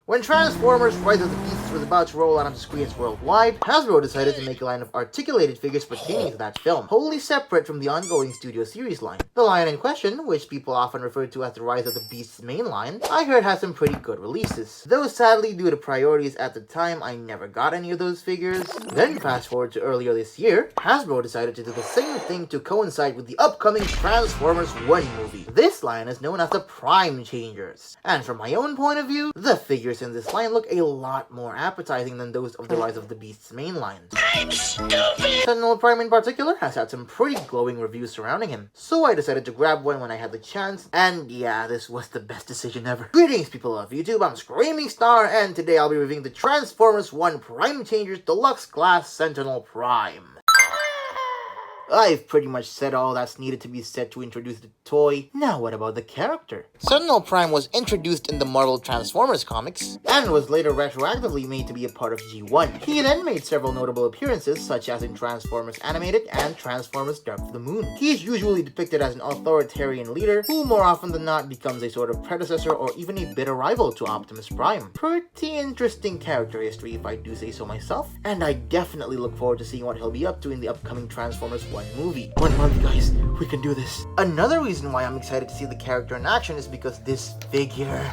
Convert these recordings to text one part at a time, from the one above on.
When Transformers Rise of the Beasts was about to roll out onto screens worldwide, Hasbro decided to make a line of articulated figures pertaining to that film, wholly separate from the ongoing studio series line. The line in question, which people often refer to as the Rise of the Beasts mainline, I heard has some pretty good releases. Though sadly, due to priorities at the time, I never got any of those figures. Then fast forward to earlier this year, Hasbro decided to do the same thing to coincide with the upcoming Transformers 1 movie. This line is known as the Prime Changers. And from my own point of view, the figures in this line look a lot more appetizing than those of the Rise of the Beasts mainline. I'm stupid! Sentinel Prime in particular has had some pretty glowing reviews surrounding him, so I decided to grab one when I had the chance, and yeah, this was the best decision ever. Greetings people of YouTube, I'm Screaming Star, and today I'll be reviewing the Transformers 1 Prime Changers Deluxe Class Sentinel Prime. I've pretty much said all that's needed to be said to introduce the toy. Now what about the character? Sentinel Prime was introduced in the Marvel Transformers comics, and was later retroactively made to be a part of G1. He then made several notable appearances, such as in Transformers Animated and Transformers Dark of the Moon. He's usually depicted as an authoritarian leader, who more often than not becomes a sort of predecessor or even a bitter rival to Optimus Prime. Pretty interesting character history if I do say so myself, and I definitely look forward to seeing what he'll be up to in the upcoming Transformers 1 movie. 1 month, guys, we can do this. Another reason why I'm excited to see the character in action is because this figure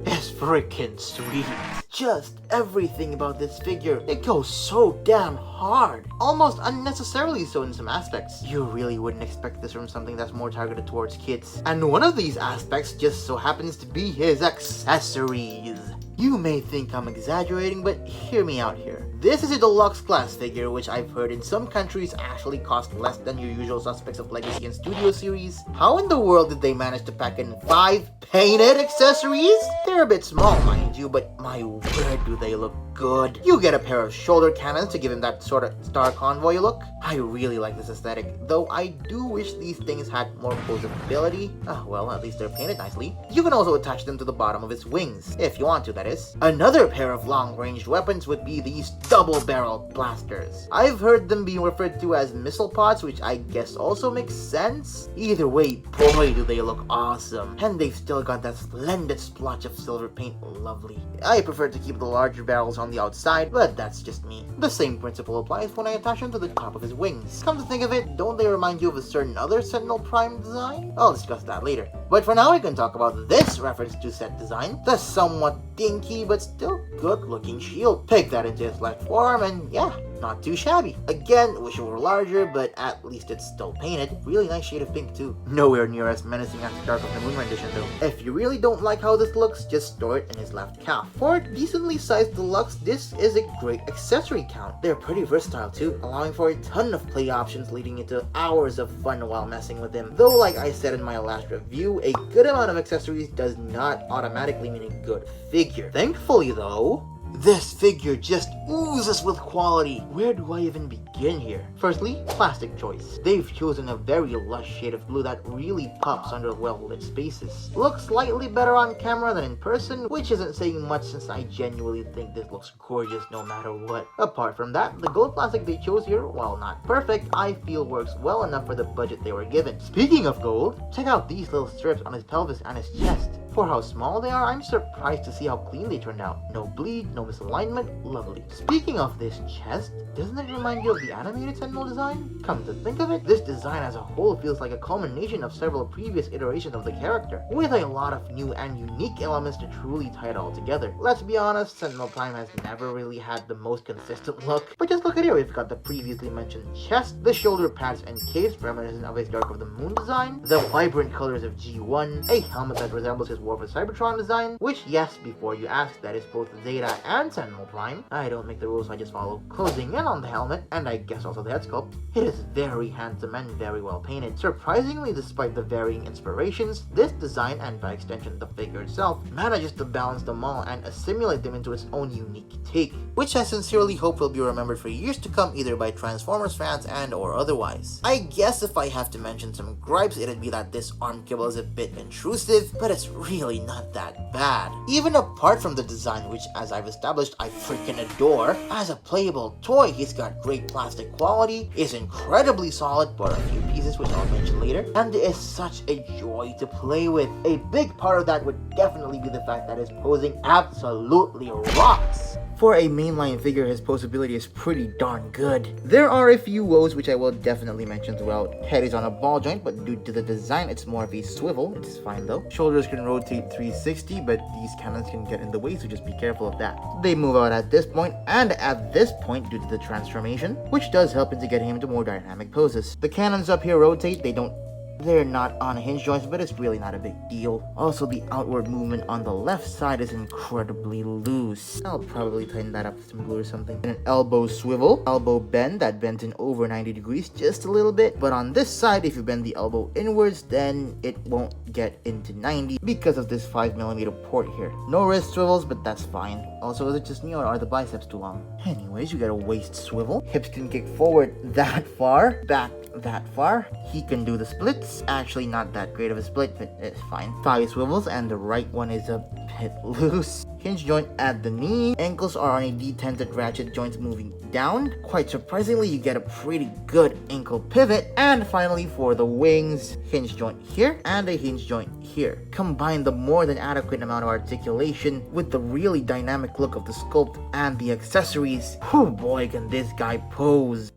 is freaking sweet. Just everything about this figure, it goes so damn hard. Almost unnecessarily so in some aspects. You really wouldn't expect this from something that's more targeted towards kids. And one of these aspects just so happens to be his accessories. You may think I'm exaggerating, but hear me out here. This is a deluxe class figure, which I've heard in some countries actually cost less than your usual suspects of Legacy and Studio series. How in the world did they manage to pack in 5 painted accessories? They're a bit small, mind you, but my word do they look good. You get a pair of shoulder cannons to give him that sort of Star Convoy look. I really like this aesthetic, though I do wish these things had more posability. Well, at least they're painted nicely. You can also attach them to the bottom of its wings, if you want to, that is. Another pair of long-ranged weapons would be these double-barrel blasters. I've heard them being referred to as missile pods, which I guess also makes sense. Either way, boy do they look awesome. And they've still got that splendid splotch of silver paint, lovely. I prefer to keep the larger barrels on the outside, but that's just me. The same principle applies when I attach them to the top of his wings. Come to think of it, don't they remind you of a certain other Sentinel Prime design? I'll discuss that later. But for now, I can talk about this reference to set design, the somewhat dinky but still good looking shield. Take that into its left form and yeah, not too shabby. Again, wish it were larger, but at least it's still painted. Really nice shade of pink too. Nowhere near as menacing as the Dark of the Moon rendition though. If you really don't like how this looks, just store it in his left calf. For a decently sized deluxe, this is a great accessory count. They're pretty versatile too, allowing for a ton of play options leading into hours of fun while messing with him. Though like I said in my last review, a good amount of accessories does not automatically mean a good figure. Thankfully though, this figure just oozes with quality. Where do I even begin here? Firstly, plastic choice. They've chosen a very lush shade of blue that really pops under well-lit spaces. Looks slightly better on camera than in person, which isn't saying much since I genuinely think this looks gorgeous no matter what. Apart from that, the gold plastic they chose here, while not perfect, I feel works well enough for the budget they were given. Speaking of gold, check out these little strips on his pelvis and his chest. For how small they are, I'm surprised to see how clean they turned out. No bleed, no misalignment, lovely. Speaking of this chest, doesn't it remind you of the animated Sentinel design? Come to think of it, this design as a whole feels like a culmination of several previous iterations of the character, with a lot of new and unique elements to truly tie it all together. Let's be honest, Sentinel Prime has never really had the most consistent look, but just look at here, we've got the previously mentioned chest, the shoulder pads and capes reminiscent of his Dark of the Moon design, the vibrant colors of G1, a helmet that resembles his War for Cybertron design, which yes, before you ask, that is both Zeta and Sentinel Prime. I don't make the rules, I just follow. Closing in on the helmet, and I guess also the head sculpt, it is very handsome and very well painted. Surprisingly, despite the varying inspirations, this design, and by extension the figure itself, manages to balance them all and assimilate them into its own unique take, which I sincerely hope will be remembered for years to come either by Transformers fans and or otherwise. I guess if I have to mention some gripes, it'd be that this arm cable is a bit intrusive, but it's really really not that bad. Even apart from the design, which as I've established I freaking adore, as a playable toy he's got great plastic quality, is incredibly solid but a few pieces which I'll mention later, and is such a joy to play with. A big part of that would definitely be the fact that his posing absolutely rocks. For a mainline figure, his posability is pretty darn good. There are a few woes which I will definitely mention throughout. Head is on a ball joint, but due to the design, it's more of a swivel. It's fine though. Shoulders can rotate 360, but these cannons can get in the way, so just be careful of that. They move out at this point, and at this point due to the transformation, which does help into getting him into more dynamic poses. The cannons up here rotate, they're not on hinge joints, but it's really not a big deal. Also, the outward movement on the left side is incredibly loose. I'll probably tighten that up with some glue or something. And an elbow swivel, elbow bend that bends in over 90 degrees just a little bit. But on this side, if you bend the elbow inwards, then it won't get into 90 because of this 5mm port here. No wrist swivels, but that's fine. Also, is it just me or are the biceps too long? Anyways, you got a waist swivel. Hips can kick forward that far, back that far. He can do the splits. Actually, not that great of a split, but it's fine. Thigh swivels, and the right one is a bit loose. Hinge joint at the knee. Ankles are on a detented ratchet joints moving down. Quite surprisingly, you get a pretty good ankle pivot. And finally, for the wings, hinge joint here and a hinge joint here. Combine the more than adequate amount of articulation with the really dynamic look of the sculpt and the accessories. Whew, boy, can this guy pose.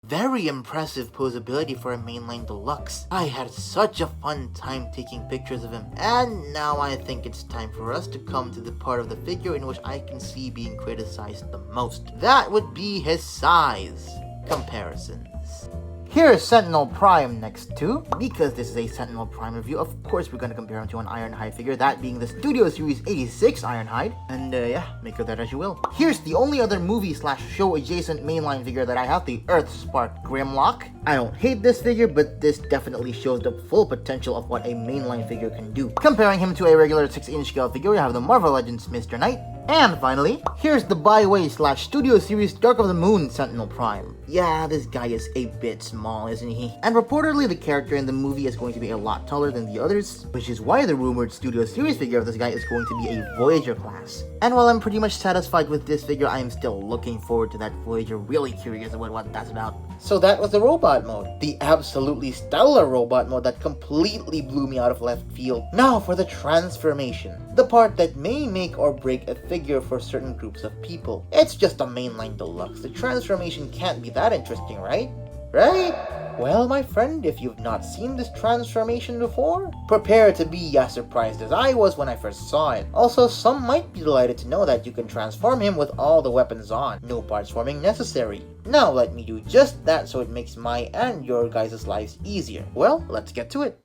Very impressive posability for a mainline deluxe. I had such a fun time taking pictures of him, and now I think it's time for us to come to the part of the figure in which I can see being criticized the most. That would be his size comparisons. Here's Sentinel Prime next to. Because this is a Sentinel Prime review, of course we're gonna compare him to an Ironhide figure, that being the Studio Series 86 Ironhide. And yeah, make of that as you will. Here's the only other movie/show adjacent mainline figure that I have, the Earthspark Grimlock. I don't hate this figure, but this definitely shows the full potential of what a mainline figure can do. Comparing him to a regular 6-inch scale figure, we have the Marvel Legends Mr. Knight. And finally, here's the Byway/Studio Series Dark of the Moon Sentinel Prime. Yeah, this guy is a bit small, isn't he? And reportedly the character in the movie is going to be a lot taller than the others, which is why the rumored Studio Series figure of this guy is going to be a Voyager class. And while I'm pretty much satisfied with this figure, I am still looking forward to that Voyager, really curious about what that's about. So that was the robot mode. The absolutely stellar robot mode that completely blew me out of left field. Now for the transformation. The part that may make or break a figure for certain groups of people. It's just a mainline deluxe. The transformation can't be that interesting, right? Right? Well, my friend, if you've not seen this transformation before, prepare to be as surprised as I was when I first saw it. Also, some might be delighted to know that you can transform him with all the weapons on. No parts forming necessary. Now let me do just that so it makes my and your guys' lives easier. Well, let's get to it.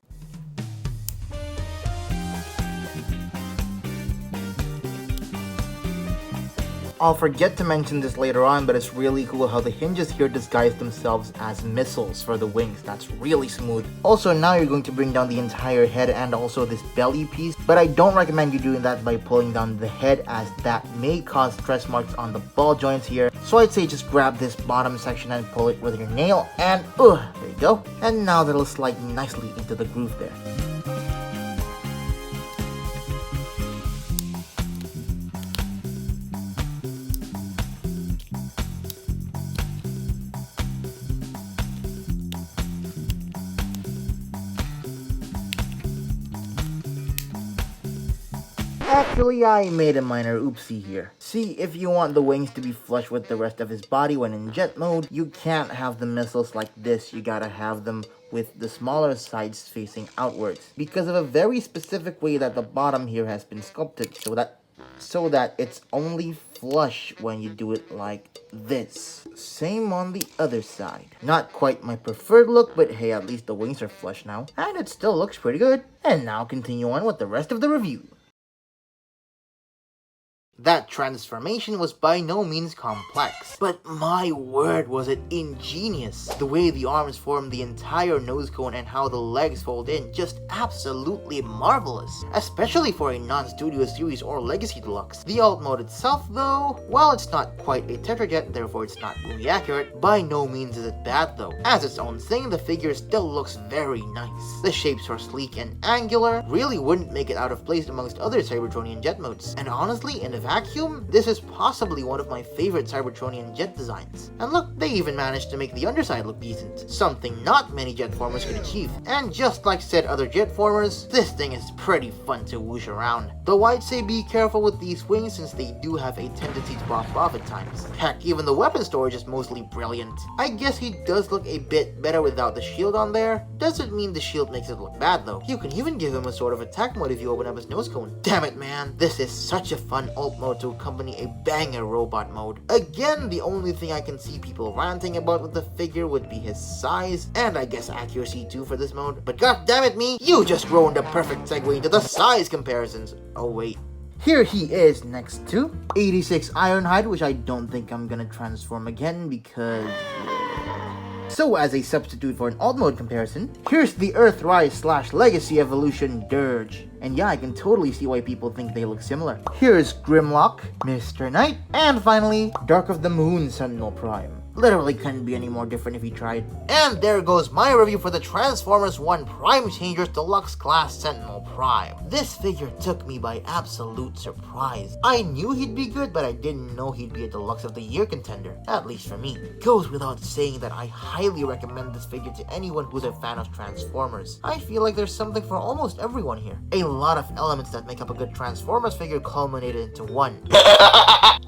I'll forget to mention this later on, but it's really cool how the hinges here disguise themselves as missiles for the wings. That's really smooth. Also, now you're going to bring down the entire head and also this belly piece, but I don't recommend you doing that by pulling down the head, as that may cause stretch marks on the ball joints here. So I'd say just grab this bottom section and pull it with your nail, and there you go. And now that'll slide nicely into the groove there. Actually, I made a minor oopsie here. See, if you want the wings to be flush with the rest of his body when in jet mode, you can't have the missiles like this. You gotta have them with the smaller sides facing outwards, because of a very specific way that the bottom here has been sculpted, so that so that it's only flush when you do it like this. Same on the other side. Not quite my preferred look, but hey, at least the wings are flush now, and it still looks pretty good. And now continue on with the rest of the review. That transformation was by no means complex, but my word was it ingenious. The way the arms form the entire nose cone and how the legs fold in, just absolutely marvelous. Especially for a non-studio series or legacy deluxe. The alt mode itself though, while it's not quite a tetrajet, therefore it's not movie accurate, by no means is it bad though. As its own thing, the figure still looks very nice. The shapes are sleek and angular, really wouldn't make it out of place amongst other Cybertronian jet modes. And honestly, in a vacuum, this is possibly one of my favorite Cybertronian jet designs. And look, they even managed to make the underside look decent, something not many jet formers could achieve. And just like said other jet formers, this thing is pretty fun to whoosh around. Though I'd say be careful with these wings since they do have a tendency to pop off at times. Heck, even the weapon storage is mostly brilliant. I guess he does look a bit better without the shield on there. Doesn't mean the shield makes it look bad though. You can even give him a sort of attack mode if you open up his nose cone. Damn it, man. This is such a fun alt mode to accompany a banger robot mode. Again, the only thing I can see people ranting about with the figure would be his size, and I guess accuracy too for this mode. But god damn it me, you just ruined a perfect segue into the size comparisons. Oh wait. Here he is next to 86 Ironhide, which I don't think I'm gonna transform again because... So as a substitute for an alt mode comparison, here's the Earthrise / Legacy Evolution Dirge. And yeah, I can totally see why people think they look similar. Here's Grimlock, Mr. Knight, and finally, Dark of the Moon Sentinel Prime. Literally couldn't be any more different if you tried. And there goes my review for the Transformers 1 Prime Changers Deluxe Class Sentinel Prime. This figure took me by absolute surprise. I knew he'd be good, but I didn't know he'd be a Deluxe of the Year contender, at least for me. Goes without saying that I highly recommend this figure to anyone who's a fan of Transformers. I feel like there's something for almost everyone here. A lot of elements that make up a good Transformers figure culminated into one.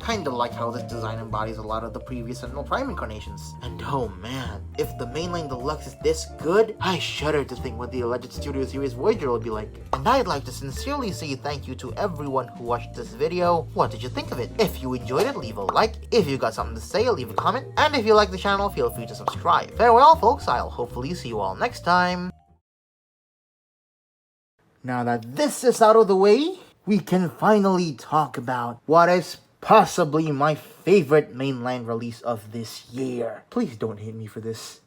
Kinda like how this design embodies a lot of the previous Sentinel Prime incarnations. And oh man, if the mainline Deluxe is this good, I shudder to think what the alleged Studio Series Voyager will be like. And I'd like to sincerely say thank you to everyone who watched this video. What did you think of it? If you enjoyed it, leave a like. If you got something to say, leave a comment. And if you like the channel, feel free to subscribe. Farewell folks, I'll hopefully see you all next time. Now that this is out of the way, we can finally talk about what is possibly my favorite mainline release of this year. Please don't hate me for this.